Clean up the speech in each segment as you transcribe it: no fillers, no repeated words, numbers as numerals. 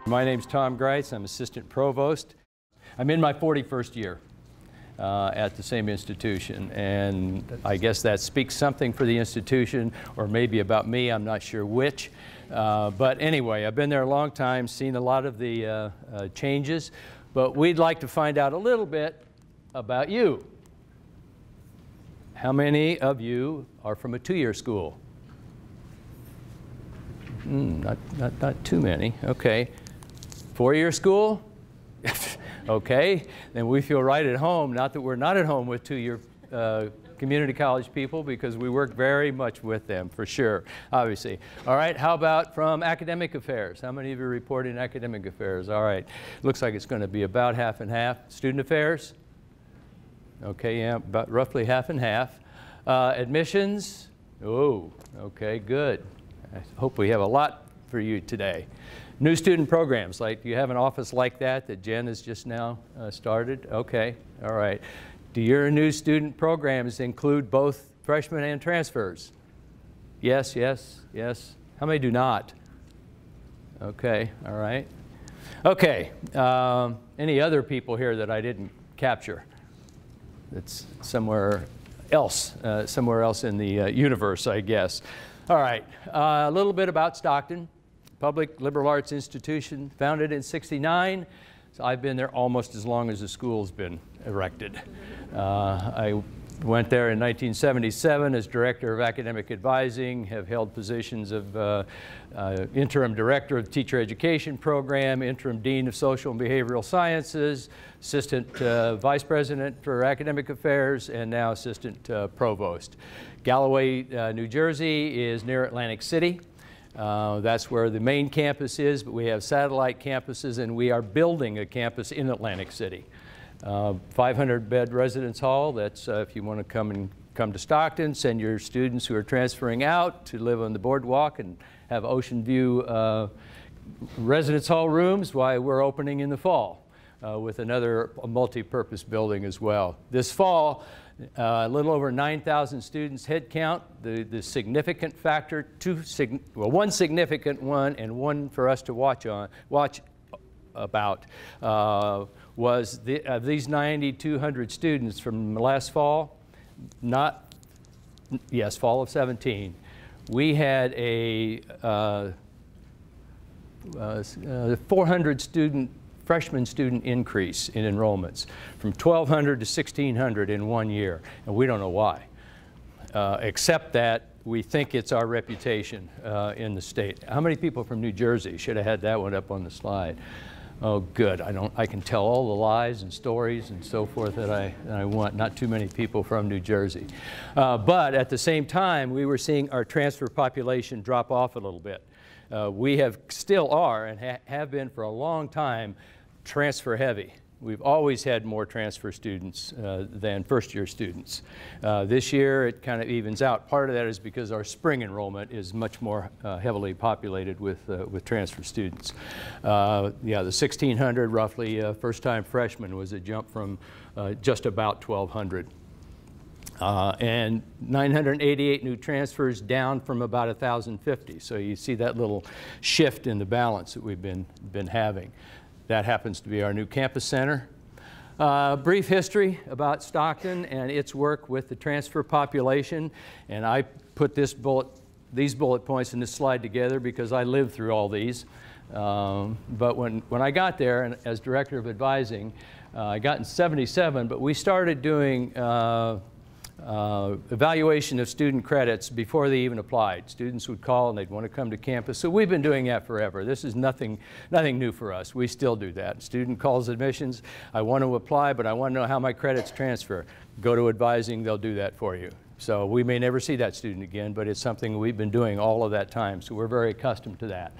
My name's Tom Greitz. I'm Assistant Provost. I'm in my 41st year at the same institution, and I guess that speaks something for the institution, or maybe about me, I'm not sure which. But anyway, I've been there a long time, seen a lot of the changes, but we'd like to find out a little bit about you. How many of you are from a two-year school? Not too many. Okay. Four-year school? Okay. Then we feel right at home. Not that we're not at home with two-year community college people, because we work very much with them, for sure, obviously. All right. How about from academic affairs? How many of you report in academic affairs? All right. Looks like it's going to be about half and half. Student affairs? Okay, yeah, about roughly half and half. Admissions? Oh, okay, good. I hope we have a lot for you today. New student programs, like you have an office like that Jen has just now started? Okay, all right. Do your new student programs include both freshmen and transfers? Yes, yes, yes. How many do not? Okay, all right. Okay, any other people here that I didn't capture? It's somewhere else in the universe, I guess. All right, a little bit about Stockton. Public liberal arts institution, founded in '69. So I've been there almost as long as the school's been erected. I went there in 1977 as director of academic advising, have held positions of interim director of teacher education program, interim dean of social and behavioral sciences, assistant vice president for academic affairs, and now assistant provost. Galloway, New Jersey is near Atlantic City. That's where the main campus is, but we have satellite campuses, and we are building a campus in Atlantic City. 500-bed residence hall. That's if you want to come to Stockton, send your students who are transferring out to live on the boardwalk and have ocean view residence hall rooms while we're opening in the fall with another multi-purpose building as well. This fall, a little over 9,000 students head count. The significant factor, one significant one and one for us to watch about was of these 9,200 students from last fall, fall of 17, we had a 400 freshman student increase in enrollments from 1,200 to 1,600 in 1 year, and we don't know why, except that we think it's our reputation in the state. How many people from New Jersey? Should have had that one up on the slide. Oh, good. I can tell all the lies and stories and so forth that I want. Not too many people from New Jersey. But at the same time, we were seeing our transfer population drop off a little bit. We still are and have been for a long time transfer heavy. We've always had more transfer students than first-year students. This year, it kind of evens out. Part of that is because our spring enrollment is much more heavily populated with transfer students. Yeah, the 1,600 roughly first-time freshmen was a jump from just about 1,200. And 988 new transfers, down from about 1,050. So you see that little shift in the balance that we've been having. That happens to be our new campus center. Brief history about Stockton and its work with the transfer population. And I put these bullet points in this slide together because I lived through all these. But when I got there and as director of advising, I got in '77, but we started doing evaluation of student credits before they even applied. Students would call and they'd want to come to campus. So we've been doing that forever. This is nothing new for us. We still do that. Student calls admissions. I want to apply, but I want to know how my credits transfer. Go to advising, they'll do that for you. So we may never see that student again, but it's something we've been doing all of that time. So we're very accustomed to that.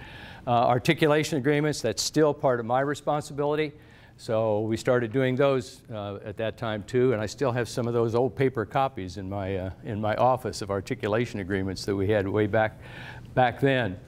Articulation agreements, that's still part of my responsibility. So we started doing those at that time too, and I still have some of those old paper copies in my office of articulation agreements that we had way back then.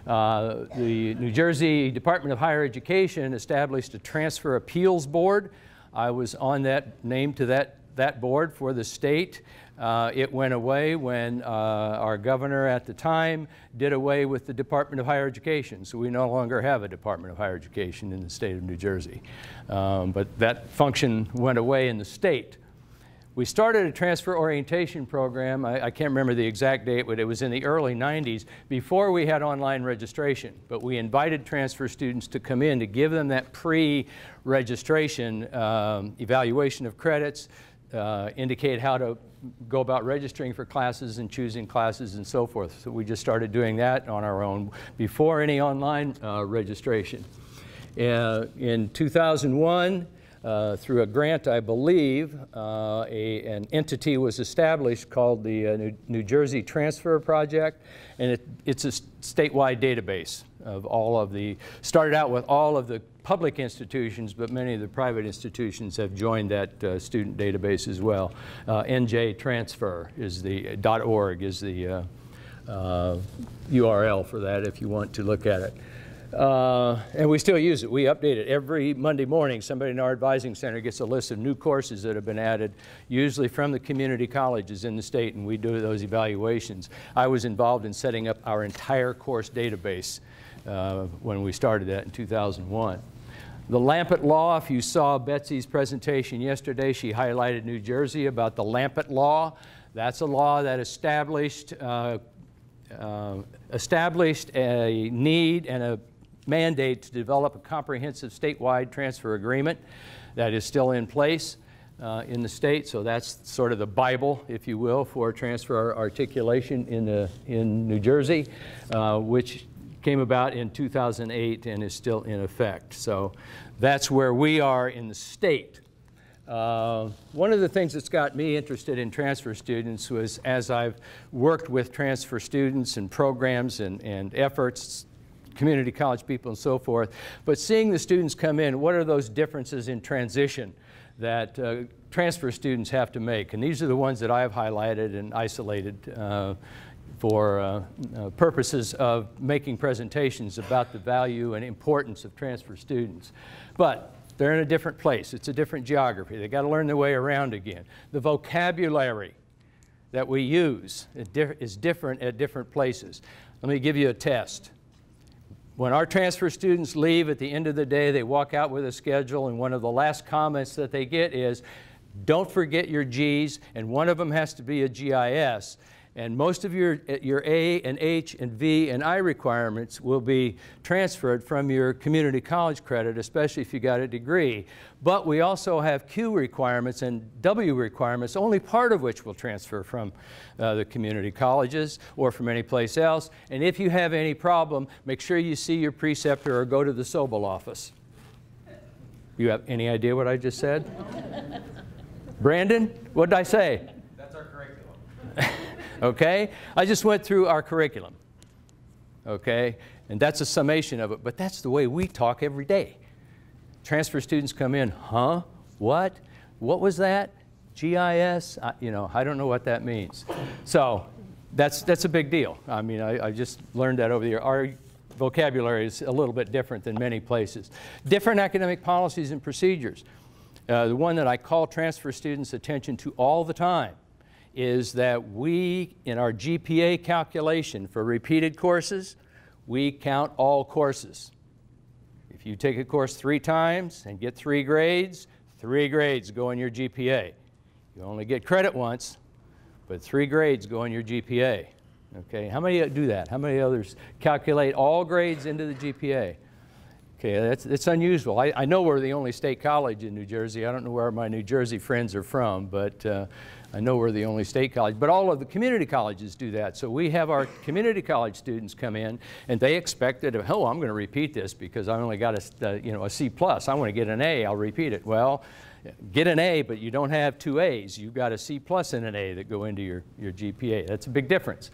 The New Jersey Department of Higher Education established a transfer appeals board. I was on that, named to that that board for the state. It went away when our governor at the time did away with the Department of Higher Education. So we no longer have a Department of Higher Education in the state of New Jersey. But that function went away in the state. We started a transfer orientation program. I can't remember the exact date, but it was in the early 90s before we had online registration. But we invited transfer students to come in to give them that pre-registration evaluation of credits, indicate how to go about registering for classes and choosing classes and so forth. So we just started doing that on our own before any online registration. In 2001, through a grant, I believe, an entity was established called the New Jersey Transfer Project, and it's a statewide database of all of the, started out with all of the public institutions, but many of the private institutions have joined that student database as well. NJ Transfer is the .org is the URL for that if you want to look at it. And we still use it. We update it every Monday morning. Somebody in our advising center gets a list of new courses that have been added, usually from the community colleges in the state, and we do those evaluations. I was involved in setting up our entire course database when we started that in 2001. The Lampet Law, if you saw Betsy's presentation yesterday, she highlighted New Jersey about the Lampet Law. That's a law that established a need and a mandate to develop a comprehensive statewide transfer agreement that is still in place in the state. So that's sort of the Bible, if you will, for transfer articulation in New Jersey, which came about in 2008 and is still in effect. So that's where we are in the state. One of the things that's got me interested in transfer students was, as I've worked with transfer students and programs and efforts, community college people and so forth, but seeing the students come in, what are those differences in transition that transfer students have to make? And these are the ones that I have highlighted and isolated for purposes of making presentations about the value and importance of transfer students. But they're in a different place. It's a different geography. They've got to learn their way around again. The vocabulary that we use is different at different places. Let me give you a test. When our transfer students leave at the end of the day, they walk out with a schedule, and one of the last comments that they get is, don't forget your G's, and one of them has to be a GIS. And most of your A and H and V and I requirements will be transferred from your community college credit, especially if you got a degree. But we also have Q requirements and W requirements, only part of which will transfer from the community colleges or from any place else. And if you have any problem, make sure you see your preceptor or go to the Sobel office. You have any idea what I just said? Brandon, what did I say? That's our curriculum. Okay? I just went through our curriculum. Okay? And that's a summation of it, but that's the way we talk every day. Transfer students come in, huh? What? What was that? GIS? You know, I don't know what that means. So that's a big deal. I mean, I just learned that over the year. Our vocabulary is a little bit different than many places. Different academic policies and procedures. The one that I call transfer students' attention to all the time is that we, in our GPA calculation for repeated courses, we count all courses. If you take a course 3 times and get 3 grades, 3 grades go in your GPA. You only get credit once, but 3 grades go in your GPA. Okay, how many do that? How many others calculate all grades into the GPA? Okay, it's unusual. I know we're the only state college in New Jersey. I don't know where my New Jersey friends are from, but I know we're the only state college. But all of the community colleges do that. So we have our community college students come in, and they expect that, oh, I'm going to repeat this because I only got a C+. I want to get an A. I'll repeat it. Well, get an A, but you don't have 2 A's. You've got a C+ and an A that go into your GPA. That's a big difference.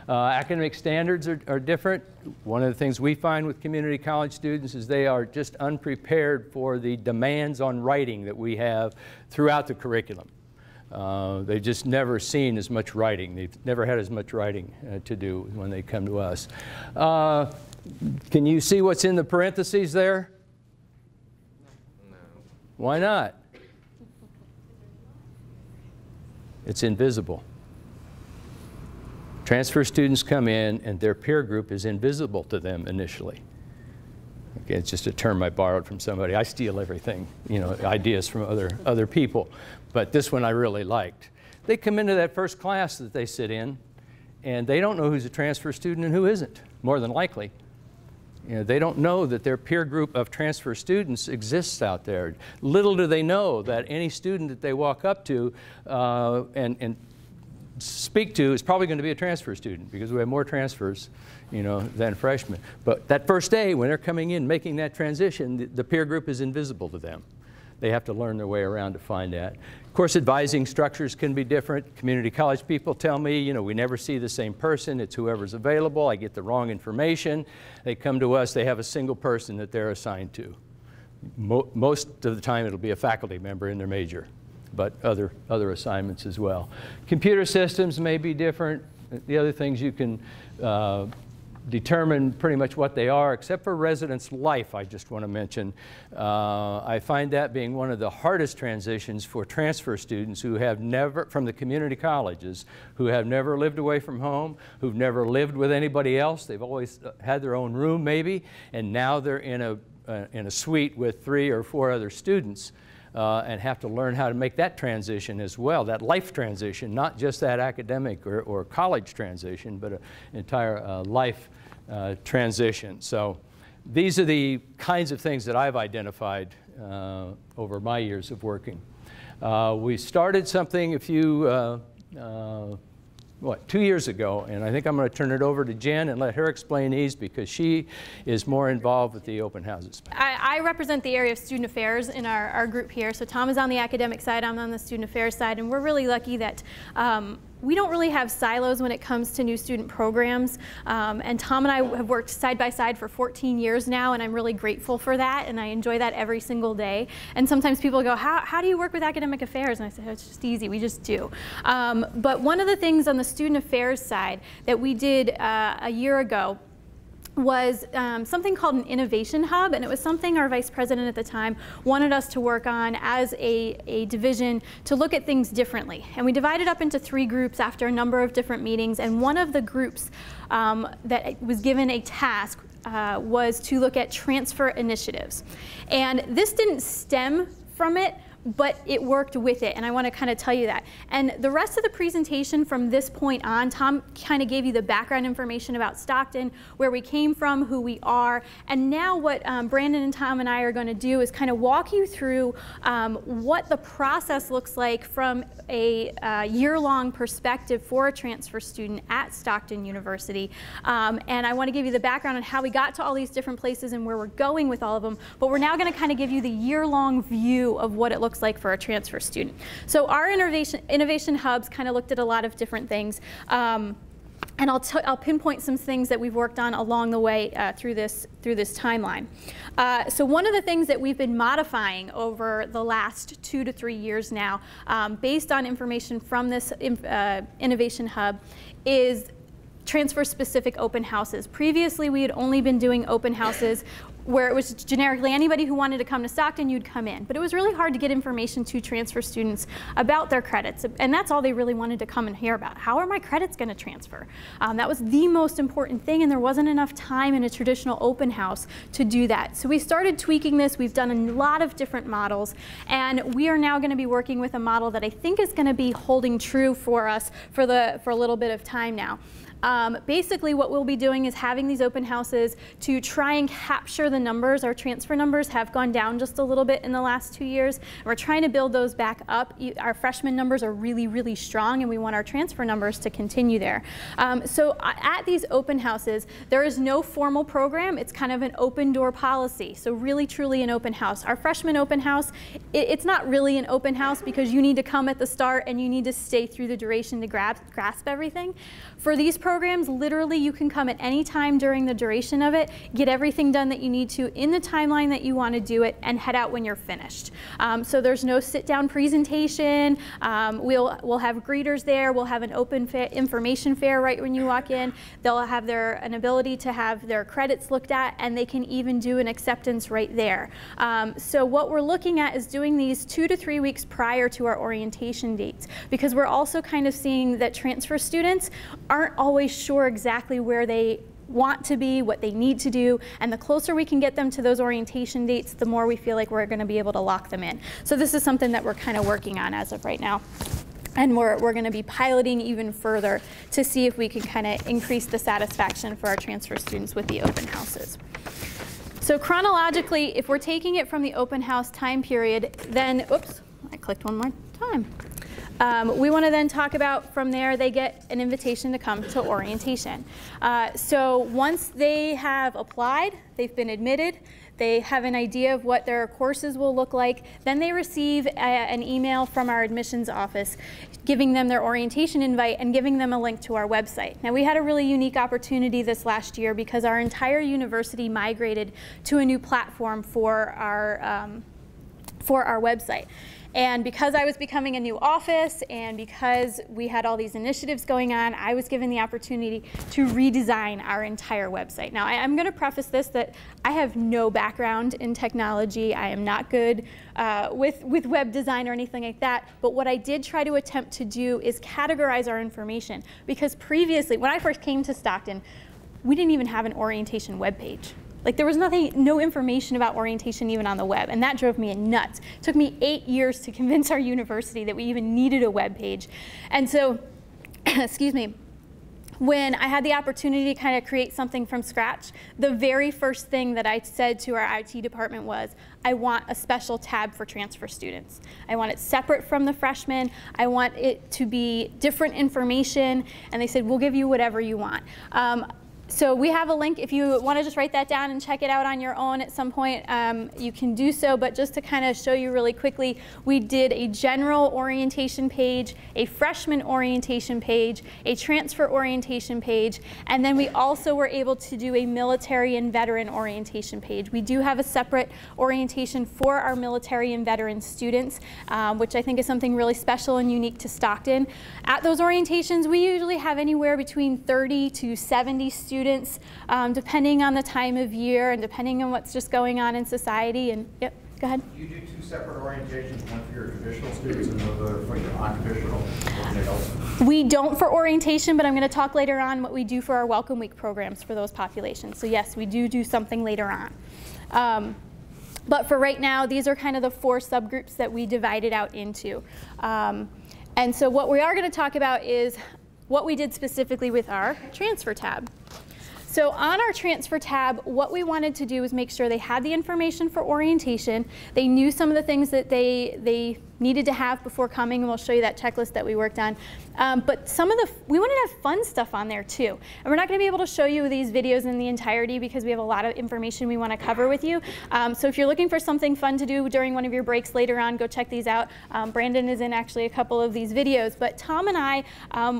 Academic standards are different. One of the things we find with community college students is they are just unprepared for the demands on writing that we have throughout the curriculum. They've just never seen as much writing. They've never had as much writing to do when they come to us. Can you see what's in the parentheses there? No. Why not? It's invisible. Transfer students come in and their peer group is invisible to them initially. Okay, it's just a term I borrowed from somebody. I steal everything, you know, ideas from other people. But this one I really liked. They come into that first class that they sit in, and they don't know who's a transfer student and who isn't, more than likely. You know, they don't know that their peer group of transfer students exists out there. Little do they know that any student that they walk up to and speak to is probably going to be a transfer student, because we have more transfers, you know, than freshmen. But that first day when they're coming in making that transition, the peer group is invisible to them. They have to learn their way around to find that. Of course, advising structures can be different. Community college people tell me, you know, we never see the same person. It's whoever's available. I get the wrong information. They come to us. They have a single person that they're assigned to. Most of the time, it'll be a faculty member in their major, but other assignments as well. Computer systems may be different. The other things you can determine pretty much what they are, except for residence life, I just want to mention. I find that being one of the hardest transitions for transfer students who have never, from the community colleges, who have never lived away from home, who've never lived with anybody else. They've always had their own room maybe, and now they're in a suite with 3 or 4 other students. And have to learn how to make that transition as well, that life transition, not just that academic or college transition, but an entire life transition. So these are the kinds of things that I've identified over my years of working. We started something a few, 2 years ago, and I think I'm going to turn it over to Jen and let her explain these, because she is more involved with the open houses. I represent the area of student affairs in our group here. So Tom is on the academic side, I'm on the student affairs side, and we're really lucky that we don't really have silos when it comes to new student programs. And Tom and I have worked side by side for 14 years now, and I'm really grateful for that, and I enjoy that every single day. And sometimes people go, how do you work with academic affairs? And I say, oh, it's just easy, we just do. But one of the things on the student affairs side that we did a year ago was something called an innovation hub, and it was something our vice president at the time wanted us to work on as a division to look at things differently. And we divided up into 3 groups after a number of different meetings, and one of the groups that was given a task was to look at transfer initiatives. And this didn't stem from it, but it worked with it, and I want to kind of tell you that. And the rest of the presentation from this point on, Tom kind of gave you the background information about Stockton, where we came from, who we are, and now what Brandon and Tom and I are going to do is kind of walk you through what the process looks like from a year-long perspective for a transfer student at Stockton University. And I want to give you the background on how we got to all these different places and where we're going with all of them, but we're now going to kind of give you the year-long view of what it looks like for a transfer student. So our innovation hubs kind of looked at a lot of different things. And I'll pinpoint some things that we've worked on along the way through this timeline. So one of the things that we've been modifying over the last 2 to 3 years now, based on information from this innovation hub, is transfer-specific open houses. Previously, we had only been doing open houses where it was generically anybody who wanted to come to Stockton, you'd come in. But it was really hard to get information to transfer students about their credits, and that's all they really wanted to come and hear about. How are my credits going to transfer? That was the most important thing, and there wasn't enough time in a traditional open house to do that. So we started tweaking this. We've done a lot of different models, and we are now going to be working with a model that I think is going to be holding true for us for a little bit of time now. Basically what we'll be doing is having these open houses to try and capture the numbers. Our transfer numbers have gone down just a little bit in the last 2 years, and we're trying to build those back up. Our freshman numbers are really, really strong, and we want our transfer numbers to continue there. So at these open houses, there is no formal program. It's kind of an open door policy, so really truly an open house. Our freshman open house, it's not really an open house because you need to come at the start and you need to stay through the duration to grasp everything. For these programs, literally you can come at any time during the duration of it, get everything done that you need need to in the timeline that you want to do it, and head out when you're finished. So there's no sit-down presentation. We'll have greeters there. We'll have an open information fair right when you walk in. They'll have an ability to have their credits looked at, and they can even do an acceptance right there. So what we're looking at is doing these 2 to 3 weeks prior to our orientation dates, because we're also kind of seeing that transfer students aren't always sure exactly where they want to be, what they need to do, and the closer we can get them to those orientation dates, the more we feel like we're going to be able to lock them in. So this is something that we're kind of working on as of right now. And we're going to be piloting even further to see if we can kind of increase the satisfaction for our transfer students with the open houses. So chronologically, if we're taking it from the open house time period, then, oops, I clicked one more time. We want to then talk about from there, they get an invitation to come to orientation. So once they have applied, they've been admitted, they have an idea of what their courses will look like, then they receive an email from our admissions office giving them their orientation invite and giving them a link to our website. Now, we had a really unique opportunity this last year because our entire university migrated to a new platform for our website. And because I was becoming a new office and because we had all these initiatives going on, I was given the opportunity to redesign our entire website. Now, I'm going to preface this that I have no background in technology. I am not good with web design or anything like that. But what I did try to attempt to do is categorize our information, because previously, when I first came to Stockton, we didn't even have an orientation webpage. Like, there was no information about orientation even on the web, and that drove me nuts. It took me 8 years to convince our university that we even needed a web page. And so, excuse me, when I had the opportunity to kind of create something from scratch, the very first thing that I said to our IT department was, I want a special tab for transfer students. I want it separate from the freshmen. I want it to be different information. And they said, we'll give you whatever you want. So we have a link. If you want to just write that down and check it out on your own at some point, you can do so. But just to kind of show you really quickly, we did a general orientation page, a freshman orientation page, a transfer orientation page, and then we also were able to do a military and veteran orientation page. We do have a separate orientation for our military and veteran students, which I think is something really special and unique to Stockton. At those orientations, we usually have anywhere between 30 to 70 students, depending on the time of year and depending on what's just going on in society. And yep, go ahead. Do you do 2 separate orientations, one for your traditional students and another for your non-traditional? We don't for orientation, but I'm going to talk later on what we do for our Welcome Week programs for those populations. So yes, we do something later on. But for right now, these are kind of the 4 subgroups that we divided out into. And so what we are going to talk about is what we did specifically with our transfer tab. So on our transfer tab, what we wanted to do was make sure they had the information for orientation. They knew some of the things that they needed to have before coming, and we'll show you that checklist that we worked on. But we wanted to have fun stuff on there too. And we're not going to be able to show you these videos in the entirety because we have a lot of information we want to cover with you. So if you're looking for something fun to do during one of your breaks later on, go check these out. Brandon is in actually a couple of these videos. But Tom and I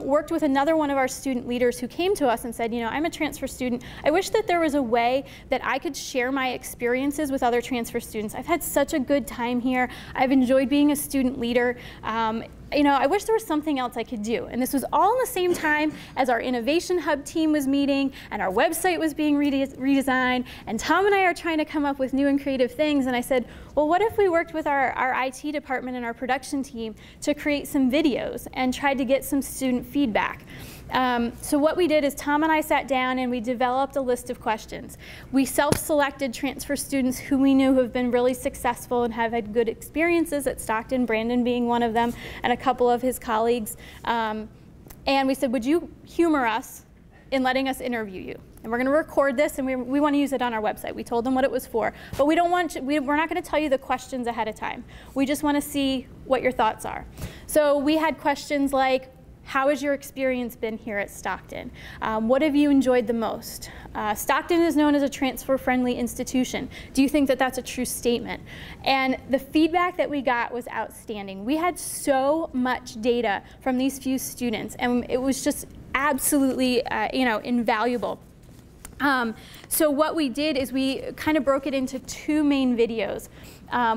worked with another one of our student leaders who came to us and said, you know, I'm a transfer student. I wish that there was a way that I could share my experiences with other transfer students. I've had such a good time here. I've enjoyed being a student leader. You know, I wish there was something else I could do. And this was all in the same time as our Innovation Hub team was meeting and our website was being redesigned, and Tom and I are trying to come up with new and creative things. And I said, well, what if we worked with our IT department and our production team to create some videos and tried to get some student feedback? So what we did is Tom and I sat down and we developed a list of questions. We self-selected transfer students who we knew have been really successful and have had good experiences at Stockton, Brandon being one of them, and a couple of his colleagues. And we said, would you humor us in letting us interview you? And we're going to record this, and we want to use it on our website. We told them what it was for. But we don't want we're not going to tell you the questions ahead of time. We just want to see what your thoughts are. So we had questions like, how has your experience been here at Stockton? What have you enjoyed the most? Stockton is known as a transfer-friendly institution. Do you think that that's a true statement? And the feedback that we got was outstanding. We had so much data from these few students, and it was just absolutely, you know, invaluable. So what we did is we kind of broke it into two main videos.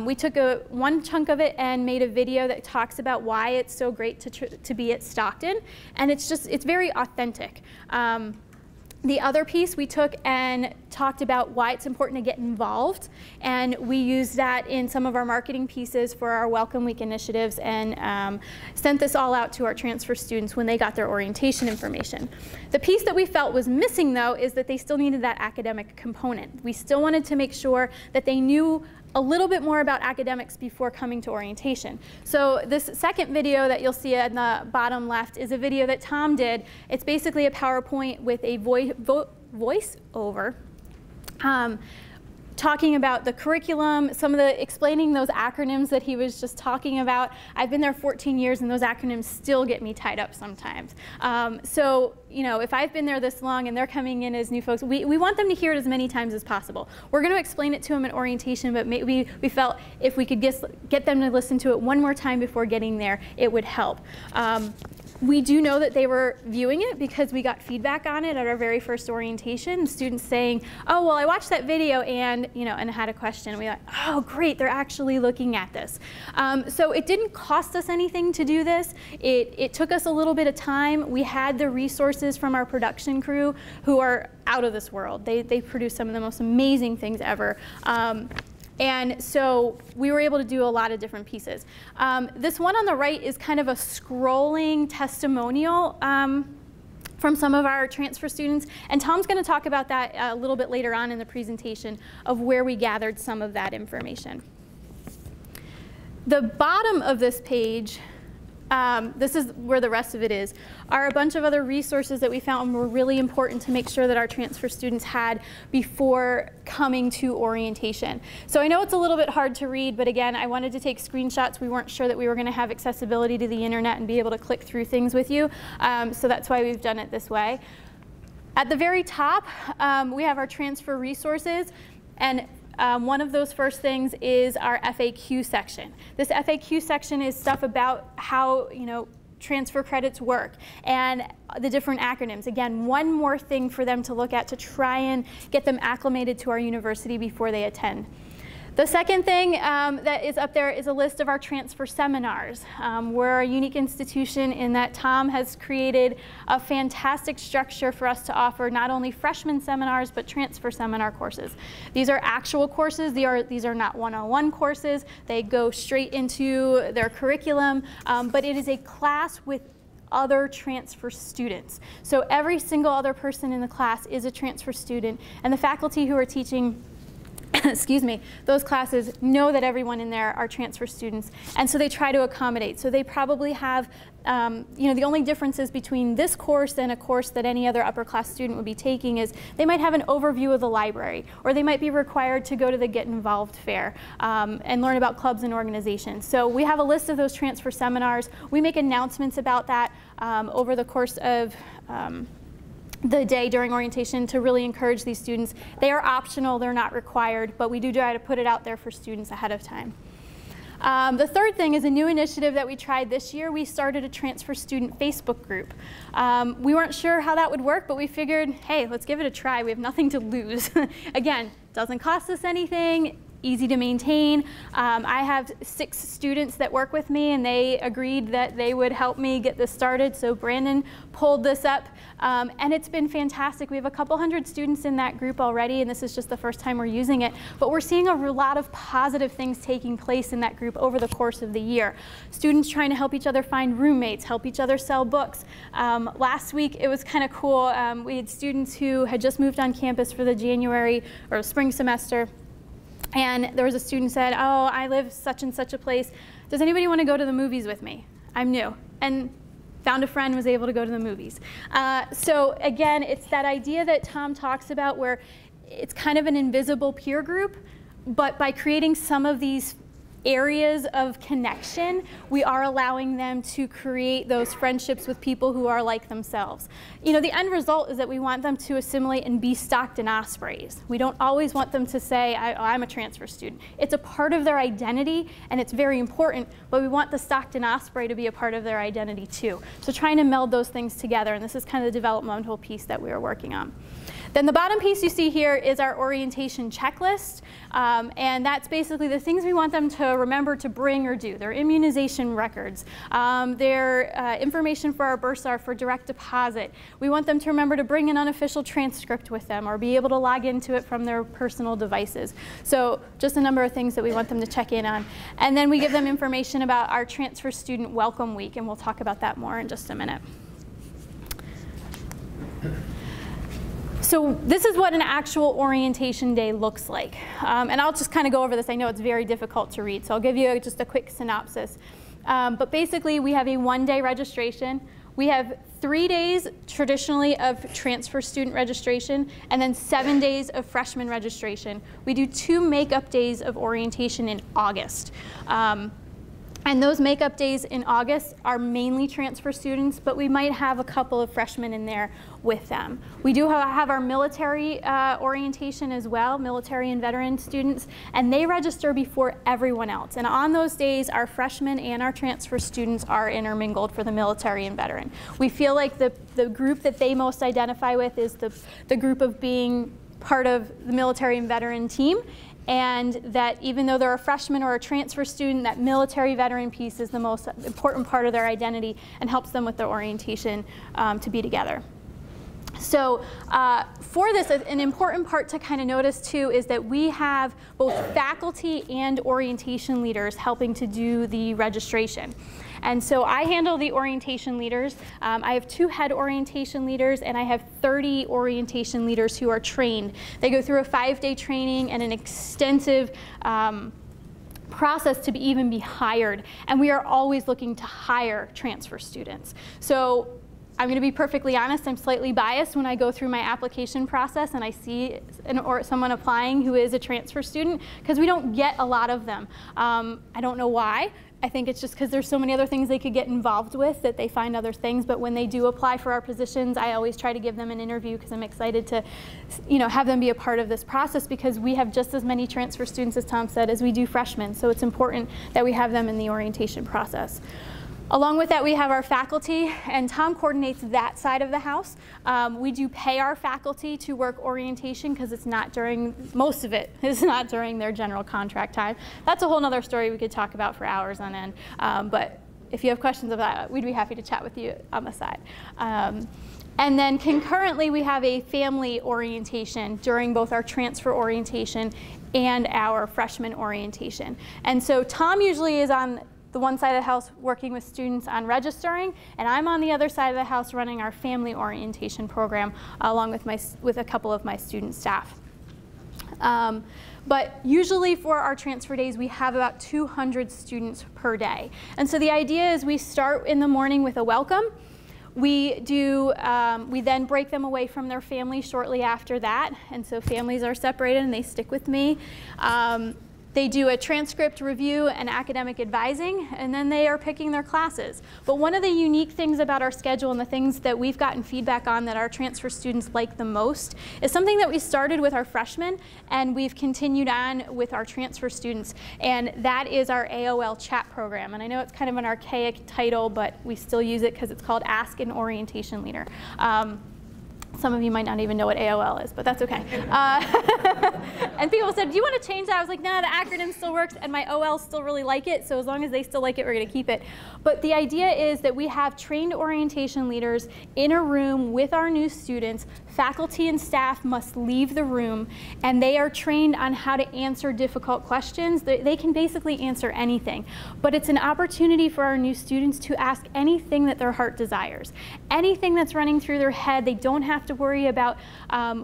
We took one chunk of it and made a video that talks about why it's so great to be at Stockton, and it's very authentic. The other piece we took and talked about why it's important to get involved, and we used that in some of our marketing pieces for our Welcome Week initiatives, and sent this all out to our transfer students when they got their orientation information. The piece that we felt was missing, though, is that they still needed that academic component. We still wanted to make sure that they knew a little bit more about academics before coming to orientation. So this second video that you'll see at the bottom left is a video that Tom did. It's basically a PowerPoint with a voiceover talking about the curriculum, explaining those acronyms that he was just talking about. I've been there 14 years and those acronyms still get me tied up sometimes. So, you know, if I've been there this long and they're coming in as new folks, we want them to hear it as many times as possible. We're going to explain it to them at orientation, but maybe we felt if we could get them to listen to it one more time before getting there, it would help. We do know that they were viewing it because we got feedback on it at our very first orientation. Students saying, "Oh, well, I watched that video and had a question." We thought, "Oh, great, they're actually looking at this." So it didn't cost us anything to do this. It took us a little bit of time. We had the resources from our production crew who are out of this world. They produce some of the most amazing things ever. And so we were able to do a lot of different pieces. This one on the right is kind of a scrolling testimonial from some of our transfer students. And Tom's going to talk about that a little bit later on in the presentation of where we gathered some of that information. The bottom of this page, this is where the rest of it is, are a bunch of other resources that we found were really important to make sure that our transfer students had before coming to orientation. So I know it's a little bit hard to read, but again, I wanted to take screenshots. We weren't sure that we were going to have accessibility to the internet and be able to click through things with you, so that's why we've done it this way. At the very top, we have our transfer resources, and one of those first things is our FAQ section. This FAQ section is stuff about how, transfer credits work and the different acronyms. Again, one more thing for them to look at to try and get them acclimated to our university before they attend. The second thing that is up there is a list of our transfer seminars. We're a unique institution in that Tom has created a fantastic structure for us to offer not only freshman seminars, but transfer seminar courses. These are actual courses. These are not one-on-one courses. They go straight into their curriculum, but it is a class with other transfer students. So every single other person in the class is a transfer student, and the faculty who are teaching excuse me, those classes know that everyone in there are transfer students, and so they try to accommodate. So they probably have, the only differences between this course and a course that any other upper class student would be taking is they might have an overview of the library, or they might be required to go to the Get Involved fair and learn about clubs and organizations. So we have a list of those transfer seminars. We make announcements about that over the course of the day during orientation to really encourage these students. They are optional, they're not required, but we do try to put it out there for students ahead of time. The third thing is a new initiative that we tried this year. We started a transfer student Facebook group. We weren't sure how that would work, but we figured, hey, let's give it a try. We have nothing to lose. Again, doesn't cost us anything. Easy to maintain. I have 6 students that work with me, and they agreed that they would help me get this started. So Brandon pulled this up, and it's been fantastic. We have a couple hundred students in that group already, and this is just the first time we're using it. But we're seeing a lot of positive things taking place in that group over the course of the year. Students trying to help each other find roommates, help each other sell books. Last week it was kind of cool. We had students who had just moved on campus for the January or spring semester. And there was a student who said, "Oh, I live such and such a place. Does anybody want to go to the movies with me? I'm new." And found a friend, was able to go to the movies. So again, it's that idea that Tom talks about where it's kind of an invisible peer group, but by creating some of these areas of connection, we are allowing them to create those friendships with people who are like themselves. You know, the end result is that we want them to assimilate and be Stockton Ospreys. We don't always want them to say, I'm a transfer student. It's a part of their identity, and it's very important, but we want the Stockton Osprey to be a part of their identity too. So trying to meld those things together, and this is kind of the developmental piece that we are working on. Then the bottom piece you see here is our orientation checklist, and that's basically the things we want them to remember to bring or do. Their immunization records, their information for our bursar for direct deposit. We want them to remember to bring an unofficial transcript with them or be able to log into it from their personal devices. So just a number of things that we want them to check in on. And then we give them information about our transfer student welcome week, and we'll talk about that more in just a minute. So this is what an actual orientation day looks like. And I'll just kind of go over this. I know it's very difficult to read, so I'll give you just a quick synopsis. But basically, we have a one-day registration. We have 3 days traditionally of transfer student registration, and then 7 days of freshman registration. We do 2 makeup days of orientation in August. And those makeup days in August are mainly transfer students, but we might have a couple of freshmen in there with them. We do have our military orientation as well, military and veteran students, and they register before everyone else. And on those days, our freshmen and our transfer students are intermingled for the military and veteran. We feel like the group that they most identify with is the group of being part of the military and veteran team, and that even though they're a freshman or a transfer student, that military veteran piece is the most important part of their identity and helps them with their orientation to be together. So for this, an important part to kind of notice too is that we have both faculty and orientation leaders helping to do the registration. And so I handle the orientation leaders. I have 2 head orientation leaders, and I have 30 orientation leaders who are trained. They go through a 5-day training and an extensive process to even be hired. And we are always looking to hire transfer students. So I'm going to be perfectly honest, I'm slightly biased when I go through my application process and I see someone applying who is a transfer student, because we don't get a lot of them. I don't know why. I think it's just because there's so many other things they could get involved with that they find other things. But when they do apply for our positions, I always try to give them an interview because I'm excited to, have them be a part of this process, because we have just as many transfer students, as Tom said, as we do freshmen. So it's important that we have them in the orientation process. Along with that, we have our faculty, and Tom coordinates that side of the house. We do pay our faculty to work orientation because it's not during, most of it is not during their general contract time. That's a whole other story we could talk about for hours on end. But if you have questions about that, we'd be happy to chat with you on the side. And then concurrently, we have a family orientation during both our transfer orientation and our freshman orientation. And so Tom usually is on the one side of the house working with students on registering, and I'm on the other side of the house running our family orientation program along with a couple of my student staff. But usually for our transfer days, we have about 200 students per day. And so the idea is we start in the morning with a welcome. We then break them away from their family shortly after that. And so families are separated and they stick with me. They do a transcript review and academic advising, and then they are picking their classes. But one of the unique things about our schedule and the things that we've gotten feedback on that our transfer students like the most is something that we started with our freshmen and we've continued on with our transfer students, and that is our AOL chat program. And I know it's kind of an archaic title, but we still use it because it's called Ask an Orientation Leader. Some of you might not even know what AOL is, but that's okay. And people said, do you want to change that? I was like, no, the acronym still works, and my OLs still really like it, so as long as they still like it, we're going to keep it. But the idea is that we have trained orientation leaders in a room with our new students. Faculty and staff must leave the room, and they are trained on how to answer difficult questions. They can basically answer anything, but it's an opportunity for our new students to ask anything that their heart desires. Anything that's running through their head. They don't have to worry about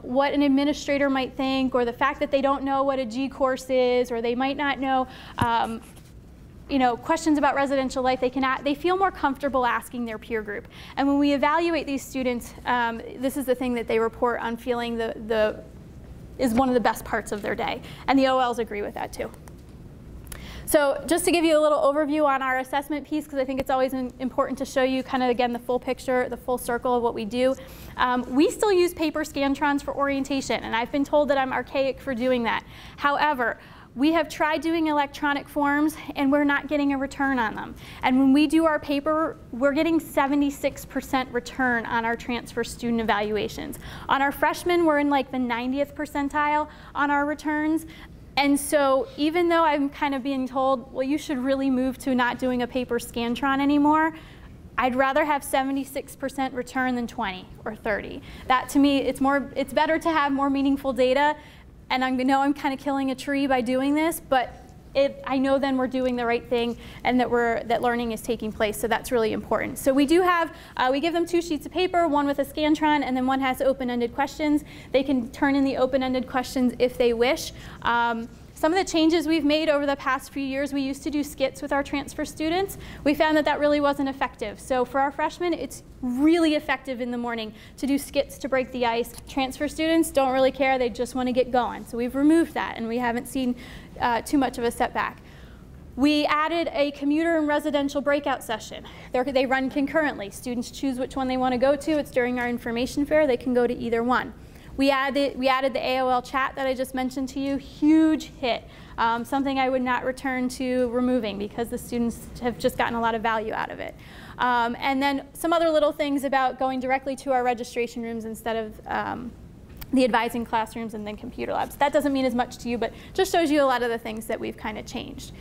what an administrator might think, or the fact that they don't know what a G course is, or they might not know questions about residential life. They feel more comfortable asking their peer group. And when we evaluate these students, this is the thing that they report on feeling is one of the best parts of their day. And the OLs agree with that too. So just to give you a little overview on our assessment piece, because I think it's always important to show you kind of, again, the full picture, the full circle of what we do. We still use paper Scantrons for orientation, and I've been told that I'm archaic for doing that. However, we have tried doing electronic forms, and we're not getting a return on them. And when we do our paper, we're getting 76% return on our transfer student evaluations. On our freshmen, we're in like the 90th percentile on our returns. And so even though I'm kind of being told, well, you should really move to not doing a paper Scantron anymore, I'd rather have 76% return than 20 or 30. That to me, it's better to have more meaningful data. And I know I'm kind of killing a tree by doing this, but I know then we're doing the right thing and that learning is taking place, so that's really important. So we do have, we give them 2 sheets of paper, one with a Scantron, and then one has open-ended questions. They can turn in the open-ended questions if they wish. Some of the changes we've made over the past few years, we used to do skits with our transfer students. We found that that really wasn't effective. So for our freshmen, it's really effective in the morning to do skits to break the ice. Transfer students don't really care, they just want to get going. So we've removed that, and we haven't seen too much of a setback. We added a commuter and residential breakout session. They run concurrently. Students choose which one they want to go to. It's during our information fair. They can go to either one. We added the AOL chat that I just mentioned to you, huge hit. Something I would not return to removing because the students have just gotten a lot of value out of it. And then some other little things about going directly to our registration rooms instead of the advising classrooms and then computer labs. That doesn't mean as much to you, but just shows you a lot of the things that we've kind of changed.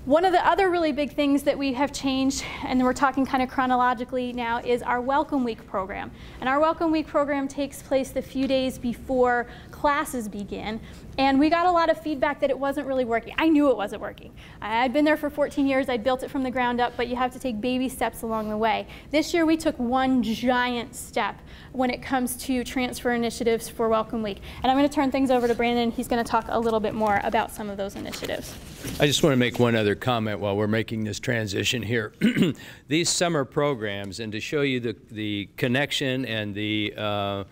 One of the other really big things that we have changed, and we're talking kind of chronologically now, is our Welcome Week program. And our Welcome Week program takes place the few days before classes begin. And we got a lot of feedback that it wasn't really working. I knew it wasn't working. I'd been there for 14 years. I'd built it from the ground up, but you have to take baby steps along the way. This year we took one giant step when it comes to transfer initiatives for Welcome Week. And I'm going to turn things over to Brandon. He's going to talk a little bit more about some of those initiatives. I just want to make one other comment while we're making this transition here. These summer programs, and to show you the connection and the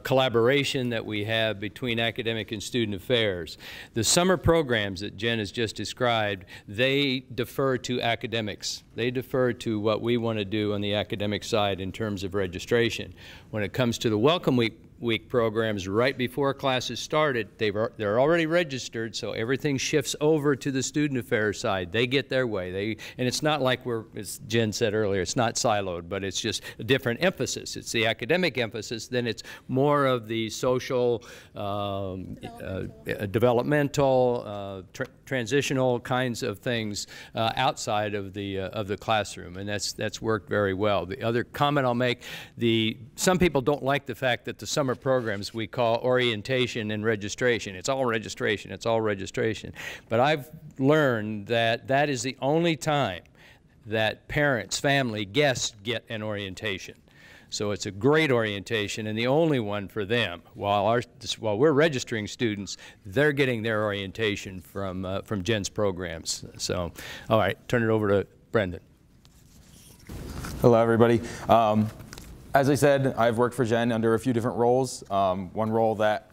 collaboration that we have between academic and student affairs. The summer programs that Jen has just described, they defer to academics. They defer to what we want to do on the academic side in terms of registration. When it comes to the Welcome Week programs, right before classes started, they're already registered, so everything shifts over to the student affairs side. They get their way. And it's not like as Jen said earlier, it's not siloed, but it's just a different emphasis. It's the academic emphasis, then it's more of the social, developmental, transitional kinds of things outside of the classroom, and that's worked very well. The other comment I'll make, some people don't like the fact that the summer programs we call orientation and registration. It's all registration, it's all registration. But I've learned that that is the only time that parents, family, guests get an orientation. So it's a great orientation and the only one for them. While we're registering students, they're getting their orientation from Jen's programs. So, all right, turn it over to Brendan. Hello, everybody. As I said, I've worked for Jen under a few different roles. One role that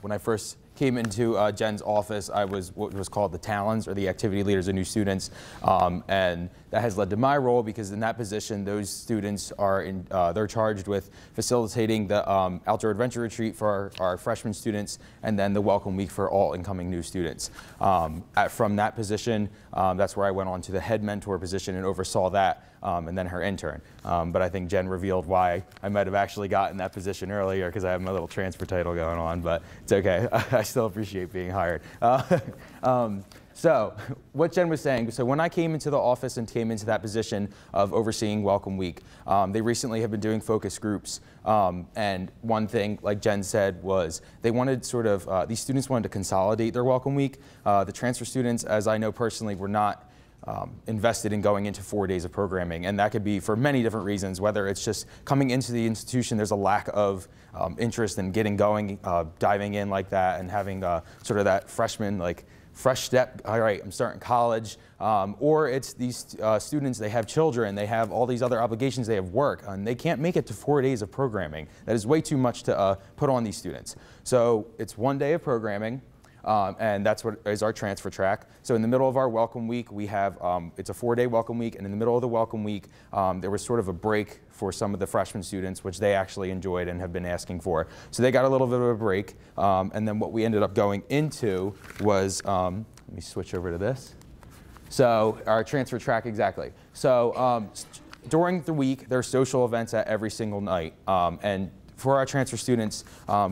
when I first came into Jen's office, I was what was called the Talons, or the activity leaders of new students, and that has led to my role because in that position, those students are they're charged with facilitating the outdoor adventure retreat for our freshman students, and then the Welcome Week for all incoming new students. From that position, that's where I went on to the head mentor position and oversaw that, and then her intern. But I think Jen revealed why I might have actually gotten that position earlier because I have my little transfer title going on, but it's okay. I still appreciate being hired. So what Jen was saying, so when I came into the office and came into that position of overseeing Welcome Week, they recently have been doing focus groups, and one thing, like Jen said, was they wanted sort of, these students wanted to consolidate their Welcome Week. The transfer students, as I know personally, were not invested in going into 4 days of programming, and that could be for many different reasons, whether it's just coming into the institution, there's a lack of interest in getting going, diving in like that, and having sort of that freshman, like, fresh step, all right, I'm starting college, or it's these students, they have children, they have all these other obligations, they have work, and they can't make it to 4 days of programming. That is way too much to put on these students. So it's 1 day of programming. and that's what is our transfer track. So in the middle of our welcome week, we have, it's a 4-day welcome week, and in the middle of the welcome week, there was sort of a break for some of the freshman students, which they actually enjoyed and have been asking for. So they got a little bit of a break, and then what we ended up going into was, let me switch over to this. So our transfer track, exactly. So during the week, there are social events at every single night, and for our transfer students,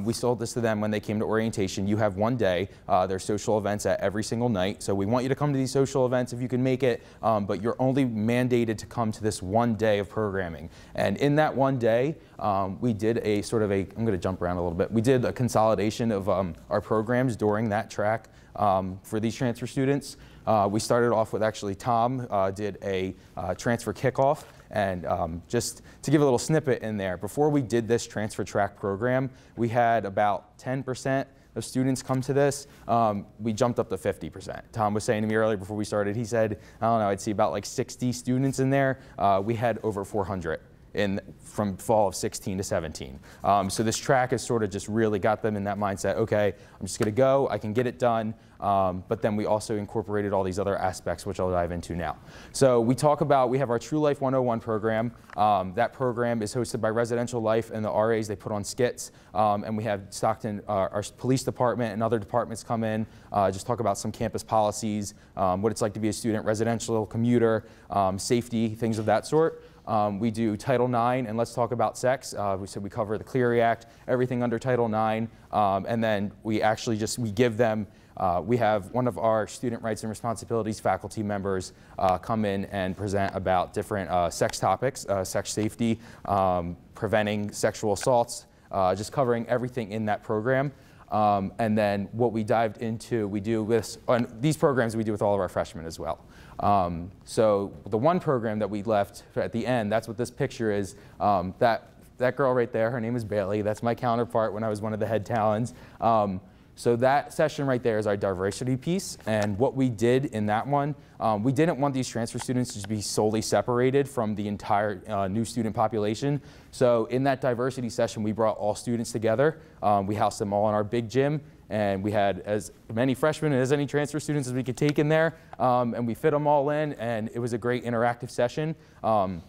we sold this to them when they came to orientation. You have one day. There's social events at every single night. So we want you to come to these social events if you can make it, but you're only mandated to come to this one day of programming. And in that one day, we did a sort of a, I'm going to jump around a little bit. We did a consolidation of our programs during that track for these transfer students. We started off with actually Tom did a transfer kickoff. And just to give a little snippet in there, before we did this transfer track program, we had about 10% of students come to this. We jumped up to 50%. Tom was saying to me earlier before we started, he said, I don't know, I'd see about like 60 students in there. We had over 400. From fall of 16 to 17. So this track has sort of just really got them in that mindset, okay, I'm just gonna go, I can get it done, but then we also incorporated all these other aspects, which I'll dive into now. So we talk about, we have our True Life 101 program. That program is hosted by Residential Life and the RAs. They put on skits, and we have Stockton, our police department and other departments come in, just talk about some campus policies, what it's like to be a student, residential, commuter, safety, things of that sort. We do Title IX, and let's talk about sex. We said we cover the Clery Act, everything under Title IX, and then we actually we give them, we have one of our student rights and responsibilities faculty members come in and present about different sex topics, sex safety, preventing sexual assaults, just covering everything in that program. And then what we dived into, we do with, on these programs we do with all of our freshmen as well. So the one program that we left at the end, that's what this picture is. That girl right there, her name is Bailey. That's my counterpart when I was one of the head talents. So that session right there is our diversity piece. And what we did in that one, we didn't want these transfer students to be solely separated from the entire new student population. So in that diversity session, we brought all students together. We housed them all in our big gym. And we had as many freshmen and as many transfer students as we could take in there. And we fit them all in, and it was a great interactive session. And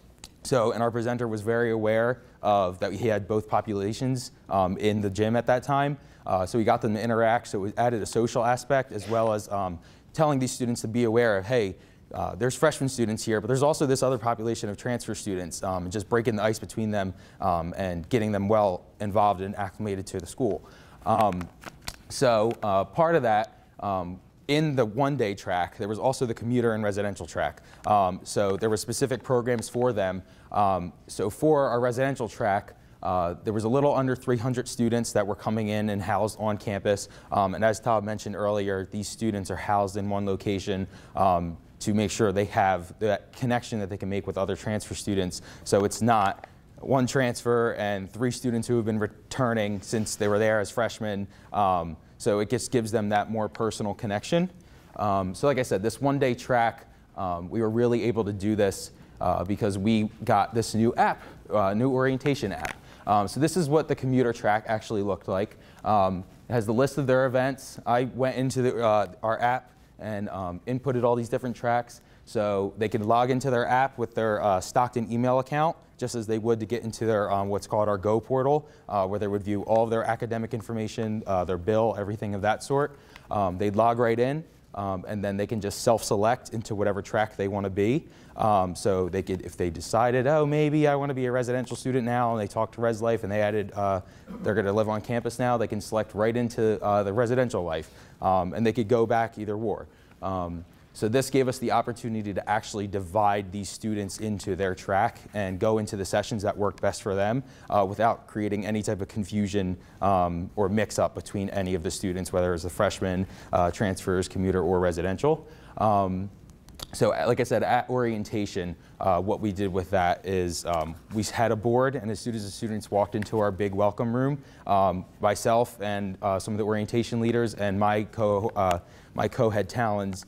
our presenter was very aware of that he had both populations in the gym at that time. So we got them to interact, so it added a social aspect as well as telling these students to be aware of, hey, there's freshman students here, but there's also this other population of transfer students, and just breaking the ice between them and getting them well involved and acclimated to the school. So part of that, in the one-day track, there was also the commuter and residential track. So there were specific programs for them. So for our residential track, there was a little under 300 students that were coming in and housed on campus. And as Todd mentioned earlier, these students are housed in one location to make sure they have that connection that they can make with other transfer students. So it's not one transfer and 3 students who have been returning since they were there as freshmen. So it just gives them that more personal connection. So like I said, this one-day track, we were really able to do this because we got this new app, new orientation app. So this is what the commuter track actually looked like. It has the list of their events. I went into our app and inputted all these different tracks. So they can log into their app with their Stockton email account, just as they would to get into their what's called our Go portal, where they would view all of their academic information, their bill, everything of that sort. They'd log right in, and then they can just self-select into whatever track they want to be. So they could, if they decided, oh, maybe I want to be a residential student now, and they talked to Res Life and they added, they're going to live on campus now, they can select right into the residential life, and they could go back either or. So this gave us the opportunity to actually divide these students into their track and go into the sessions that worked best for them without creating any type of confusion or mix-up between any of the students, whether it's a freshman, transfers, commuter, or residential. So like I said, at orientation, what we did with that is we had a board, and as soon as the students walked into our big welcome room, myself and some of the orientation leaders and my co-head talents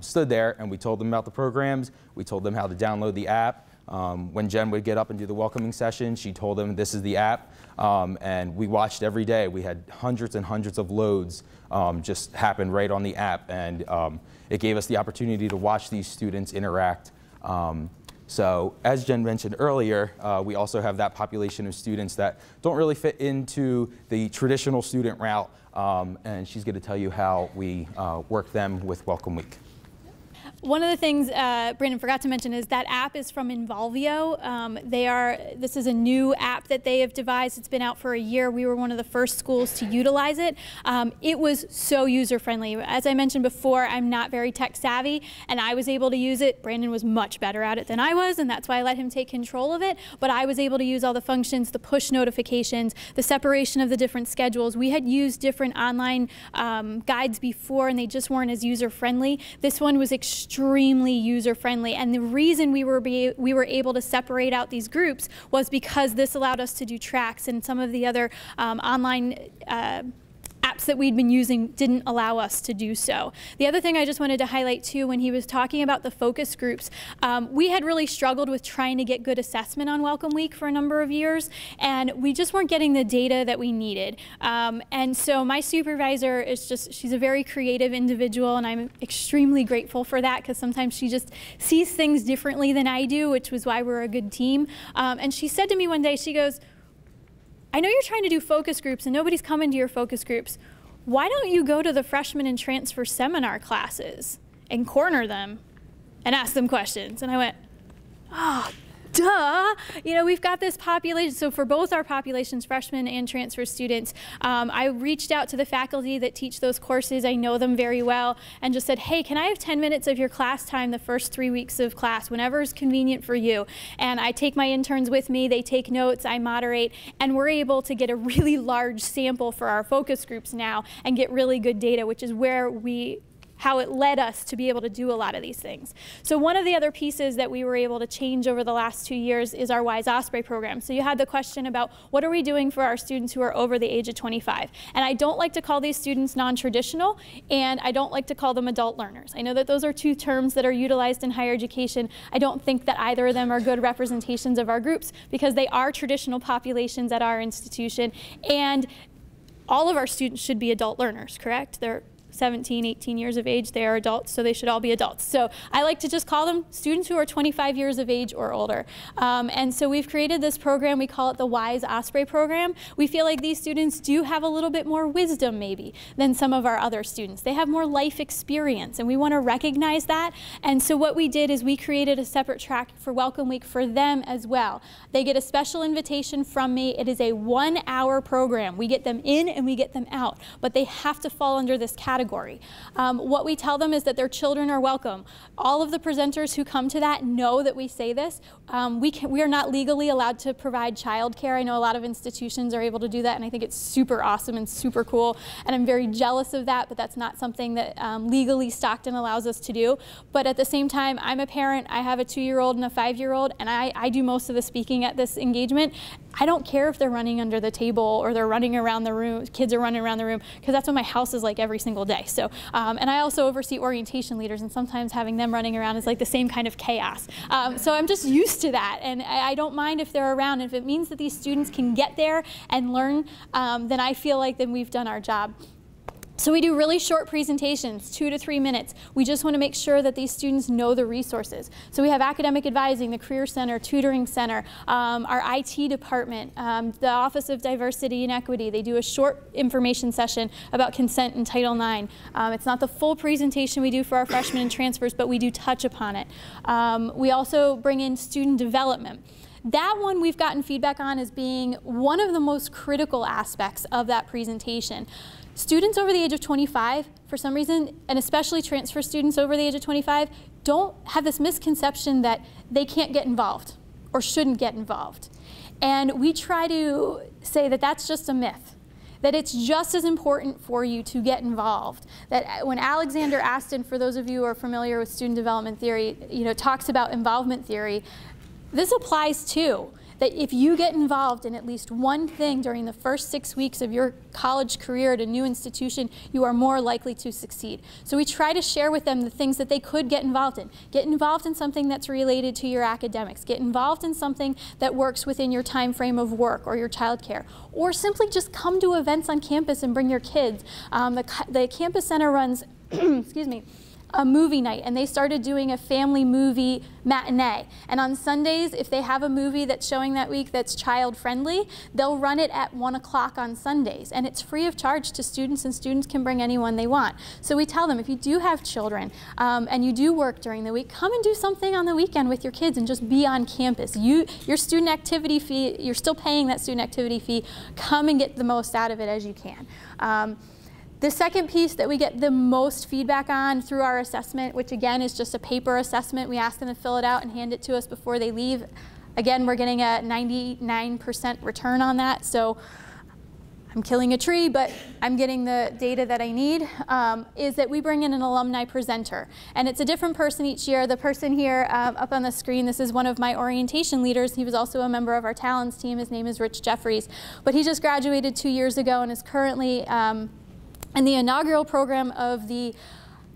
stood there, and we told them about the programs. We told them how to download the app. When Jen would get up and do the welcoming session, she told them this is the app, and we watched every day. We had hundreds and hundreds of loads just happen right on the app, and it gave us the opportunity to watch these students interact. So as Jen mentioned earlier, we also have that population of students that don't really fit into the traditional student route, and she's going to tell you how we work them with Welcome Week. One of the things Brandon forgot to mention is that app is from Involvio. This is a new app that they have devised. It's been out for a year. We were one of the first schools to utilize it. It was so user-friendly. As I mentioned before, I'm not very tech savvy, and I was able to use it. Brandon was much better at it than I was, and that's why I let him take control of it. But I was able to use all the functions, the push notifications, the separation of the different schedules. We had used different online guides before, and they just weren't as user-friendly. This one was extremely user-friendly, and the reason we were able to separate out these groups was because this allowed us to do tracks, and some of the other online apps that we'd been using didn't allow us to do so. The other thing I just wanted to highlight too, when he was talking about the focus groups, we had really struggled with trying to get good assessment on Welcome Week for a number of years, and we just weren't getting the data that we needed. And so my supervisor she's a very creative individual, and I'm extremely grateful for that, because sometimes she just sees things differently than I do, which was why we're a good team. And she said to me one day, she goes, I know you're trying to do focus groups and nobody's coming to your focus groups. Why don't you go to the freshman and transfer seminar classes and corner them and ask them questions? And I went, oh, duh. You know, we've got this population. So for both our populations, freshmen and transfer students, I reached out to the faculty that teach those courses. I know them very well, and just said, hey, can I have 10 minutes of your class time the first 3 weeks of class, whenever is convenient for you? And I take my interns with me, they take notes, I moderate, and we're able to get a really large sample for our focus groups now and get really good data, which is how it led us to be able to do a lot of these things. So one of the other pieces that we were able to change over the last 2 years is our Wise Osprey program. So you had the question about what are we doing for our students who are over the age of 25? And I don't like to call these students non-traditional, and I don't like to call them adult learners. I know that those are two terms that are utilized in higher education. I don't think that either of them are good representations of our groups, because they are traditional populations at our institution, and all of our students should be adult learners, correct? They're 17, 18 years of age, they are adults, so they should all be adults. So I like to just call them students who are 25 years of age or older. And so we've created this program, we call it the Wise Osprey program. We feel like these students do have a little bit more wisdom maybe than some of our other students. They have more life experience, and we want to recognize that. And so what we did is we created a separate track for Welcome Week for them as well. They get a special invitation from me. It is a 1-hour program. We get them in and we get them out, but they have to fall under this category. What we tell them is that their children are welcome. All of the presenters who come to that know that we say this. We are not legally allowed to provide childcare. I know a lot of institutions are able to do that, and I think it's super awesome and super cool, and I'm very jealous of that, but that's not something that legally Stockton allows us to do. But at the same time, I'm a parent. I have a 2-year-old and a 5-year-old, and I do most of the speaking at this engagement. I don't care if they're running under the table or they're running around the room, kids are running around the room, because that's what my house is like every single day. So, and I also oversee orientation leaders, and sometimes having them running around is like the same kind of chaos. So I'm just used to that, and I don't mind if they're around. If it means that these students can get there and learn, then I feel like then we've done our job. So we do really short presentations, 2 to 3 minutes. We just want to make sure that these students know the resources. So we have academic advising, the Career Center, Tutoring Center, our IT department, the Office of Diversity and Equity. They do a short information session about consent in Title IX. It's not the full presentation we do for our freshmen and transfers, but we do touch upon it. We also bring in student development. That one we've gotten feedback on as being one of the most critical aspects of that presentation. Students over the age of 25, for some reason, and especially transfer students over the age of 25, don't have this misconception that they can't get involved or shouldn't get involved. And we try to say that that's just a myth, that it's just as important for you to get involved. That when Alexander Aston, for those of you who are familiar with student development theory, talks about involvement theory, this applies too. that if you get involved in at least one thing during the first 6 weeks of your college career at a new institution, you are more likely to succeed. So we try to share with them the things that they could get involved in. Get involved in something that's related to your academics. Get involved in something that works within your time frame of work or your childcare. Or simply just come to events on campus and bring your kids. The campus center runs, excuse me, a movie night, and they started doing a family movie matinee. And on Sundays, if they have a movie that's showing that week that's child friendly, they'll run it at 1 o'clock on Sundays. And it's free of charge to students, and students can bring anyone they want. So we tell them, if you do have children and you do work during the week, come and do something on the weekend with your kids and just be on campus. Your student activity fee, you're still paying that student activity fee. Come and get the most out of it as you can. The second piece that we get the most feedback on through our assessment, which again is just a paper assessment, we ask them to fill it out and hand it to us before they leave. Again, we're getting a 99% return on that, so I'm killing a tree, but I'm getting the data that I need, is that we bring in an alumni presenter. And it's a different person each year. The person here up on the screen, this is one of my orientation leaders. He was also a member of our talents team. His name is Rich Jeffries. But he just graduated 2 years ago and is currently in the inaugural program of the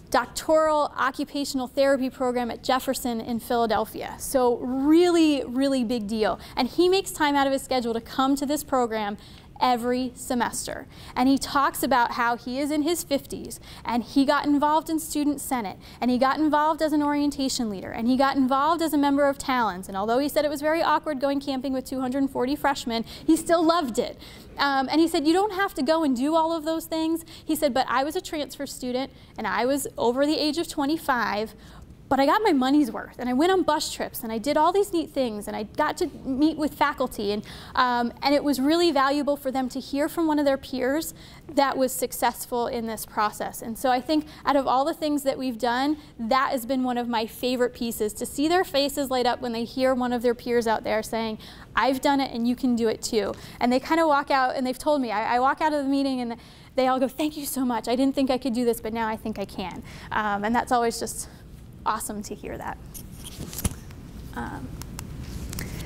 doctoral occupational therapy program at Jefferson in Philadelphia. So really, really big deal. And he makes time out of his schedule to come to this program every semester. And he talks about how he is in his 50s and he got involved in Student Senate and he got involved as an orientation leader and he got involved as a member of Talents. And although he said it was very awkward going camping with 240 freshmen, he still loved it. And he said, you don't have to go and do all of those things. He said, but I was a transfer student and I was over the age of 25, but I got my money's worth, and I went on bus trips, and I did all these neat things, and I got to meet with faculty, and it was really valuable for them to hear from one of their peers that was successful in this process. And so I think out of all the things that we've done, that has been one of my favorite pieces, to see their faces light up when they hear one of their peers out there saying, I've done it and you can do it too. And they kind of walk out, and they've told me, I walk out of the meeting and they all go, thank you so much. I didn't think I could do this, but now I think I can. And that's always just awesome to hear that.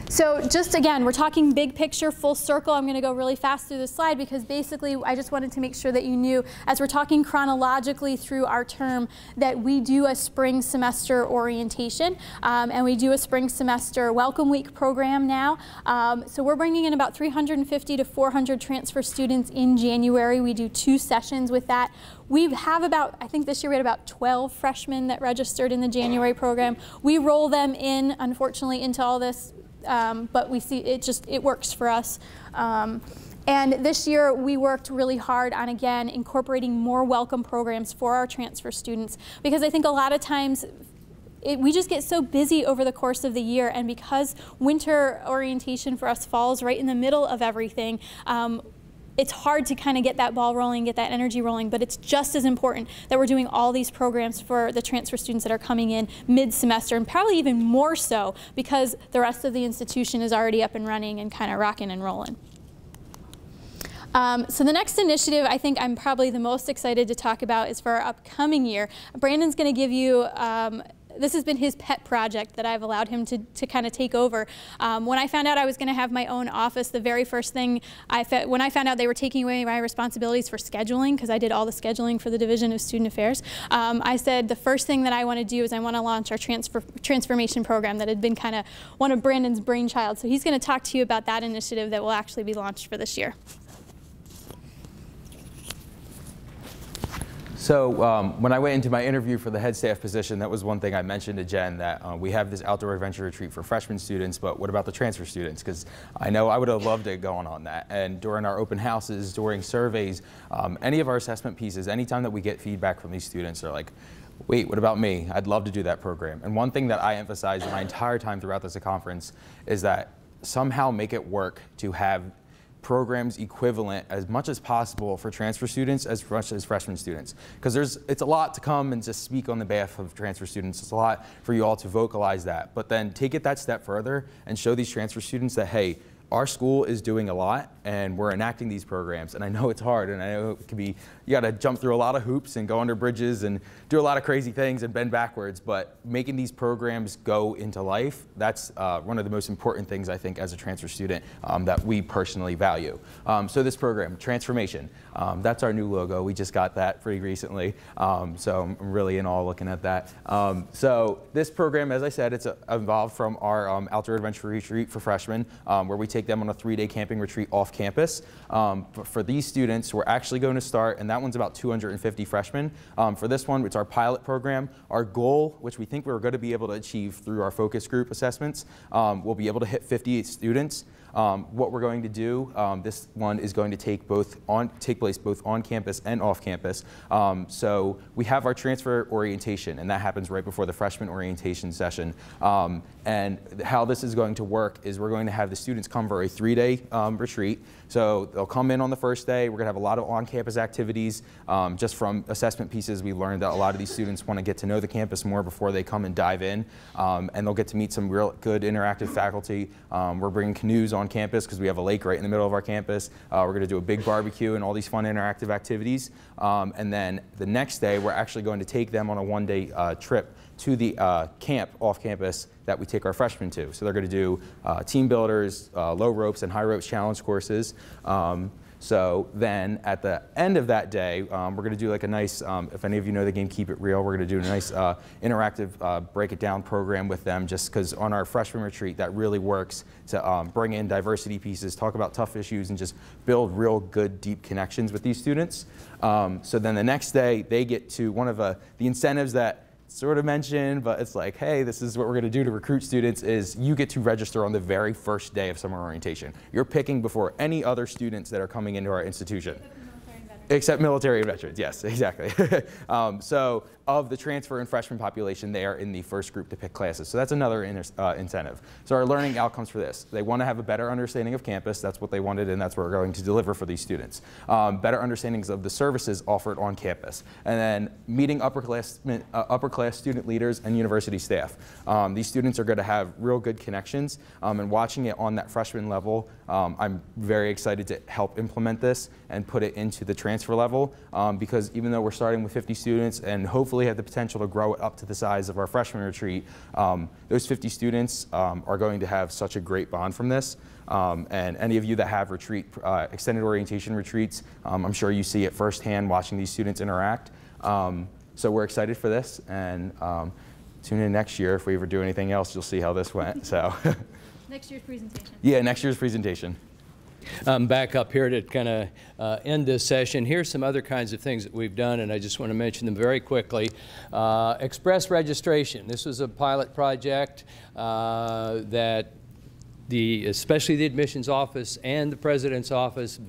So just again, we're talking big picture, full circle. I'm going to go really fast through this slide because basically I just wanted to make sure that you knew, as we're talking chronologically through our term, that we do a spring semester orientation and we do a spring semester welcome week program now. So we're bringing in about 350 to 400 transfer students in January. We do 2 sessions with that. We have about, I think this year we had about 12 freshmen that registered in the January program. We roll them in, unfortunately, into all this, but we see it works for us. And this year we worked really hard on, again, incorporating more welcome programs for our transfer students, because I think a lot of times we just get so busy over the course of the year, and because winter orientation for us falls right in the middle of everything, it's hard to kind of get that ball rolling, get that energy rolling, but it's just as important that we're doing all these programs for the transfer students that are coming in mid-semester, and probably even more so because the rest of the institution is already up and running and kind of rocking and rolling. So the next initiative I think I'm probably the most excited to talk about is for our upcoming year. Brandon's going to give you this has been his pet project that I've allowed him to kind of take over. When I found out I was going to have my own office, the very first thing when I found out they were taking away my responsibilities for scheduling, because I did all the scheduling for the Division of Student Affairs, I said the first thing that I want to do is I want to launch our transformation program that had been kind of one of Brandon's brainchild. So he's going to talk to you about that initiative that will actually be launched for this year. So when I went into my interview for the head staff position, that was one thing I mentioned to Jen, that we have this outdoor adventure retreat for freshman students, but what about the transfer students? Because I know I would have loved it going on that. And during our open houses, during surveys, any of our assessment pieces, anytime that we get feedback from these students, they're like, wait, what about me? I'd love to do that program. And one thing that I emphasize my entire time throughout this conference is that somehow make it work to have programs equivalent as much as possible for transfer students as much as freshman students. Because it's a lot to come and just speak on the behalf of transfer students. It's a lot for you all to vocalize that. But then take it that step further and show these transfer students that, hey, our school is doing a lot, and we're enacting these programs. And I know it's hard, and I know it can be, you got to jump through a lot of hoops and go under bridges and do a lot of crazy things and bend backwards. But making these programs go into life, that's one of the most important things, I think, as a transfer student that we personally value. So this program, Transformation, that's our new logo. We just got that pretty recently. So I'm really in awe looking at that. So this program, as I said, it's evolved from our outdoor adventure retreat for freshmen, where we take them on a 3-day camping retreat off campus. But for these students, we're actually going to start, and that one's about 250 freshmen. For this one, it's our pilot program. Our goal, which we think we're going to be able to achieve through our focus group assessments, we'll be able to hit 58 students. What we're going to do, this one is going to take place both on campus and off campus. So we have our transfer orientation, and that happens right before the freshman orientation session. And how this is going to work is we're going to have the students come for a 3-day retreat. So they'll come in on the first day. We're going to have a lot of on-campus activities. Just from assessment pieces, we learned that a lot of these students want to get to know the campus more before they come and dive in. And they'll get to meet some real good interactive faculty. We're bringing canoes on campus because we have a lake right in the middle of our campus. We're going to do a big barbecue and all these fun interactive activities. And then the next day, we're actually going to take them on a 1-day trip to the camp off campus that we take our freshmen to. So they're going to do team builders, low ropes, and high ropes challenge courses. So then at the end of that day, we're going to do like a nice, if any of you know the game Keep It Real, we're going to do a nice interactive break it down program with them, just because on our freshman retreat that really works to bring in diversity pieces, talk about tough issues, and just build real good deep connections with these students. So then the next day they get to one of the incentives that sort of mentioned, but it's like, hey, this is what we're going to do to recruit students, is you get to register on the very first day of summer orientation. You're picking before any other students that are coming into our institution. Except military and veterans, yes, exactly. So of the transfer and freshman population, they are in the first group to pick classes. So that's another incentive. So our learning outcomes for this, they want to have a better understanding of campus. That's what they wanted, and that's what we're going to deliver for these students. Better understandings of the services offered on campus. And then meeting upper class student leaders and university staff. These students are going to have real good connections, and watching it on that freshman level, I'm very excited to help implement this and put it into the transfer level, because even though we're starting with 50 students and hopefully have the potential to grow it up to the size of our freshman retreat, those 50 students are going to have such a great bond from this. And any of you that have extended orientation retreats, I'm sure you see it firsthand watching these students interact. So we're excited for this, and tune in next year. If we ever do anything else, you'll see how this went. So Next year's presentation. Yeah, next year's presentation. Back up here to kind of end this session. Here's some other kinds of things that we've done, and I just want to mention them very quickly. Express registration. This was a pilot project that especially the admissions office and the president's office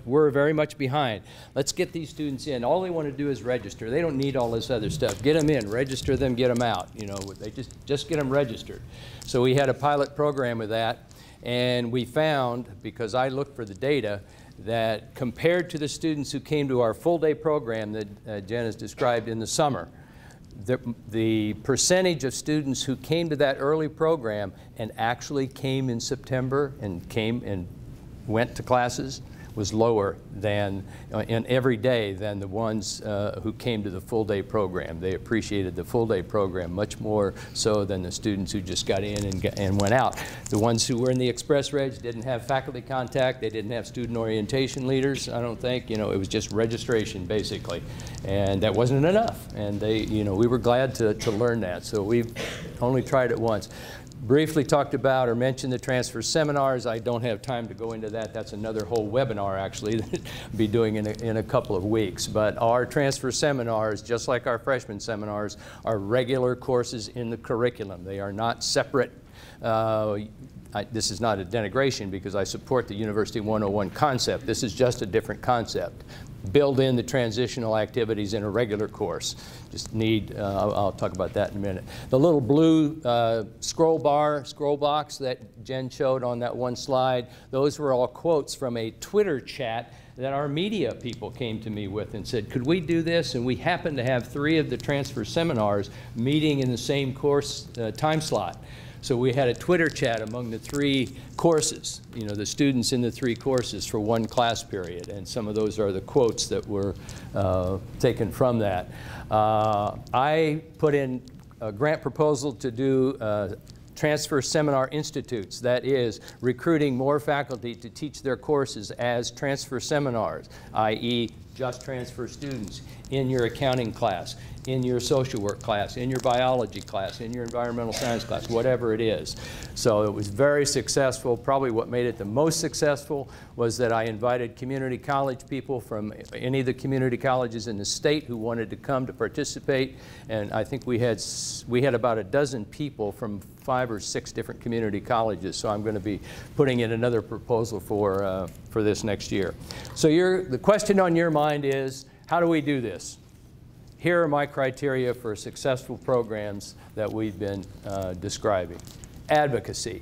were very much behind. Let's get these students in. All they want to do is register. They don't need all this other stuff. Get them in, register them, get them out. You know, they just get them registered. So we had a pilot program with that. And we found, because I looked for the data, that compared to the students who came to our full-day program that Jen has described in the summer, the percentage of students who came to that early program and actually came in September and came and went to classes was lower than in every day than the ones who came to the full-day program. They appreciated the full-day program much more so than the students who just got in and went out. The ones who were in the express reg didn't have faculty contact. They didn't have student orientation leaders, I don't think. You know, it was just registration, basically. And that wasn't enough. And we were glad to learn that. So we've only tried it once. Briefly talked about or mentioned the transfer seminars. I don't have time to go into that. That's another whole webinar, actually, that I'll be doing in a couple of weeks. But our transfer seminars, just like our freshman seminars, are regular courses in the curriculum. They are not separate. This is not a denigration because I support the University 101 concept. This is just a different concept. Build in the transitional activities in a regular course. Just need, I'll talk about that in a minute. The little blue scroll box that Jen showed on that one slide, those were all quotes from a Twitter chat that our media people came to me with and said, could we do this? And we happened to have 3 of the transfer seminars meeting in the same course time slot. So we had a Twitter chat among the 3 courses, you know, the students in the 3 courses for one class period, and some of those are the quotes that were taken from that. I put in a grant proposal to do transfer seminar institutes, that is, recruiting more faculty to teach their courses as transfer seminars, i.e. just transfer students in your accounting class, in your social work class, in your biology class, in your environmental science class, whatever it is. So it was very successful. Probably what made it the most successful was that I invited community college people from any of the community colleges in the state who wanted to come to participate, and I think we had about a dozen people from 5 or 6 different community colleges. So I'm going to be putting in another proposal for this next year. So the question on your mind is, how do we do this? Here are my criteria for successful programs that we've been describing. Advocacy.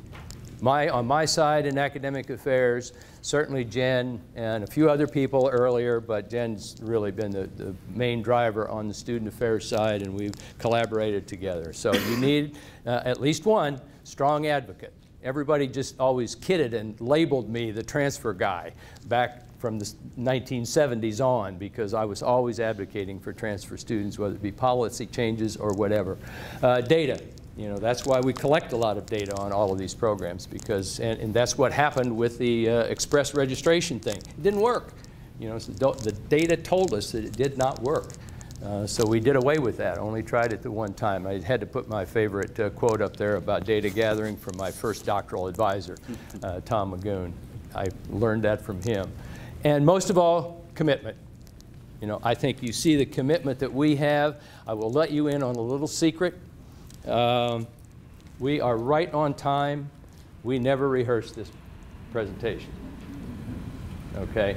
On my side in academic affairs, certainly Jen and a few other people earlier, but Jen's really been the main driver on the student affairs side, and we've collaborated together. So you need at least one strong advocate. Everybody just always kidded and labeled me the transfer guy back from the 1970s on, because I was always advocating for transfer students, whether it be policy changes or whatever. Data. You know, that's why we collect a lot of data on all of these programs, because, and that's what happened with the express registration thing. It didn't work. You know, so the data told us that it did not work. So we did away with that, only tried it the one time. I had to put my favorite quote up there about data gathering from my first doctoral advisor, Tom Magoon. I learned that from him. And most of all, commitment. You know, I think you see the commitment that we have. I will let you in on a little secret. We are right on time. We never rehearsed this presentation. Okay?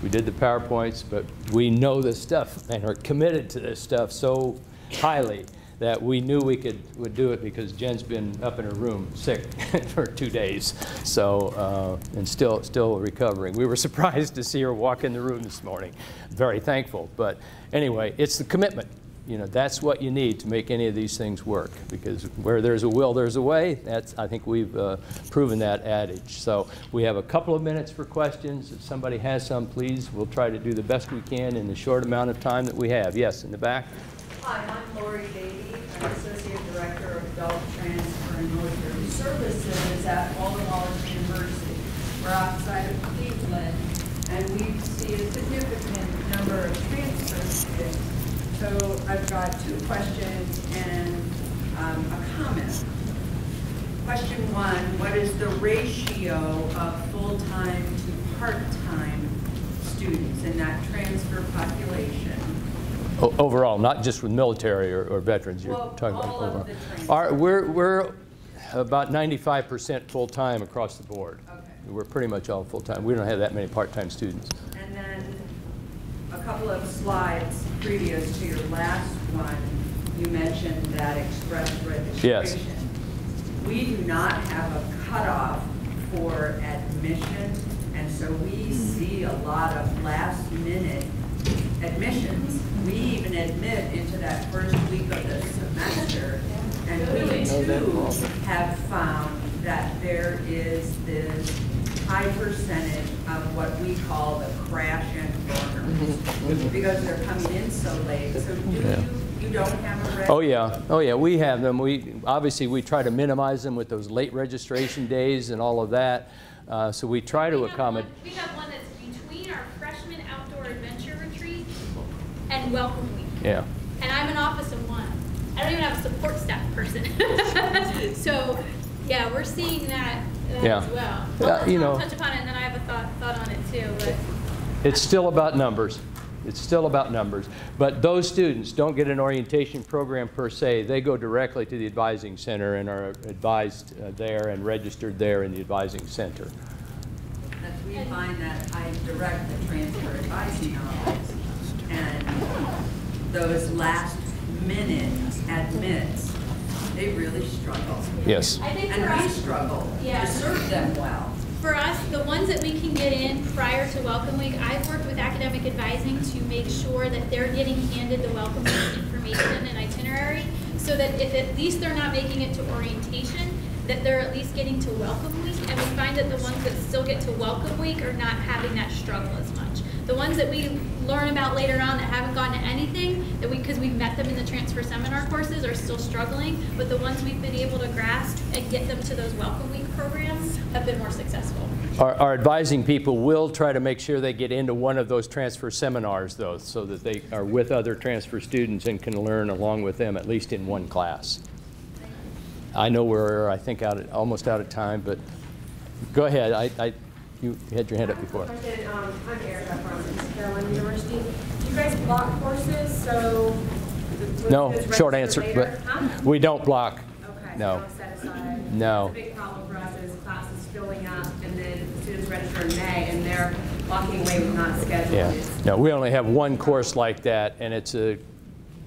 We did the PowerPoints, but we know this stuff and are committed to this stuff so highly that we knew we would do it, because Jen's been up in her room sick for 2 days, so and still recovering. We were surprised to see her walk in the room this morning. Very thankful, but anyway, it's the commitment. You know, that's what you need to make any of these things work, because where there's a will, there's a way. I think we've proven that adage. So we have a couple of minutes for questions. If somebody has some, please. We'll try to do the best we can in the short amount of time that we have. Yes, in the back. Hi, I'm Lori Beatty. I'm Associate Director of Adult Transfer and Military Services at Radwanski University. We're outside of Cleveland, and we see a significant number of transfer students. So I've got 2 questions and a comment. Question 1, what is the ratio of full-time to part-time students in that transfer population? Overall, not just with military or veterans. You're talking about overall. We're about 95% full-time across the board. Okay. We're pretty much all full-time. We don't have that many part-time students. And then a couple of slides previous to your last one, you mentioned that express registration. Yes. We do not have a cutoff for admission, and so we see a lot of last-minute admissions. We even admit into that first week of the semester, and we too have found that there is this high percentage of what we call the crash and burners, because they're coming in so late. So you don't have a record? Oh yeah, we have them. Obviously we try to minimize them with those late registration days and all of that. So we try to accommodate. We have one that's between our freshman outdoor adventure retreat and welcome week. Yeah. And I'm an office of 1. I don't even have a support staff person. So yeah, we're seeing that as well. I'll touch upon it, and then I have a thought on it too. But it's still about numbers. It's still about numbers. But those students don't get an orientation program per se. They go directly to the advising center and are advised there and registered there in the advising center. We find that I direct the transfer advising office, and those last minute admits, they really struggle. Yes. I think and we struggle to serve them well. For us, the ones that we can get in prior to Welcome Week, I've worked with academic advising to make sure that they're getting handed the Welcome Week information and itinerary, so that if at least they're not making it to orientation, that they're at least getting to welcome week, and we find that the ones that still get to welcome week are not having that struggle as much. The ones that we learn about later on that haven't gotten to anything, that because we've met them in the transfer seminar courses, are still struggling, but the ones we've been able to grasp and get them to those welcome week programs have been more successful. Our advising people will try to make sure they get into one of those transfer seminars, though, so that they are with other transfer students and can learn along with them, at least in one class. I know we're, I think, almost out of time, but go ahead. You had your hand up before. I'm Erica from Stockton University. Do you guys block courses? So no, short answer, but we don't block. Okay, no. So set aside. No. The big problem for us is classes filling up, and then students register in May, and they're walking away with not scheduled. Yeah. No, we only have one course like that, and it's a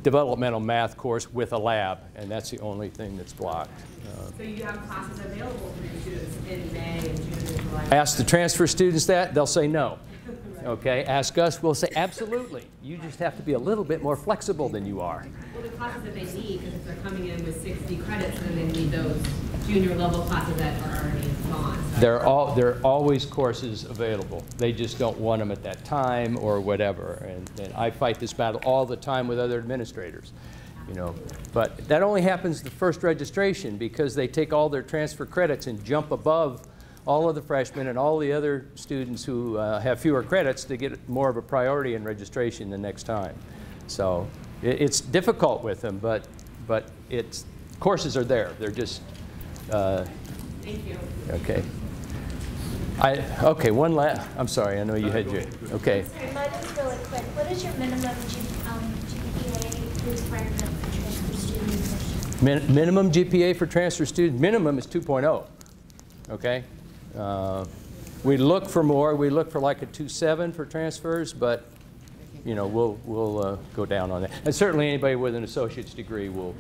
developmental math course with a lab, and that's the only thing that's blocked. So you have classes available for your students in May and June and July? Ask the transfer students that, they'll say no. Okay, ask us, we'll say absolutely. You just have to be a little bit more flexible than you are. Well, the classes that they need, because if they're coming in with 60 credits, then they need those junior level classes that are already gone. So There are always courses available. They just don't want them at that time or whatever. And I fight this battle all the time with other administrators. You know, but that only happens the first registration, because they take all their transfer credits and jump above all of the freshmen and all the other students who have fewer credits to get more of a priority in registration the next time. So it's difficult with them, but courses are there. They're just thank you. okay. Okay, one last. I'm sorry. I know you had your. Okay. Sorry, mine is really quick. What is your minimum GPA requirement for transfer student admission? Minimum GPA for transfer students, minimum is 2.0, okay? We look for more. We look for like a 2.7 for transfers, but you know, we'll go down on that. And certainly anybody with an associate's degree will,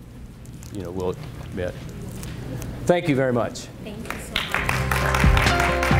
you know, will admit. Thank you very much. Thank you so much.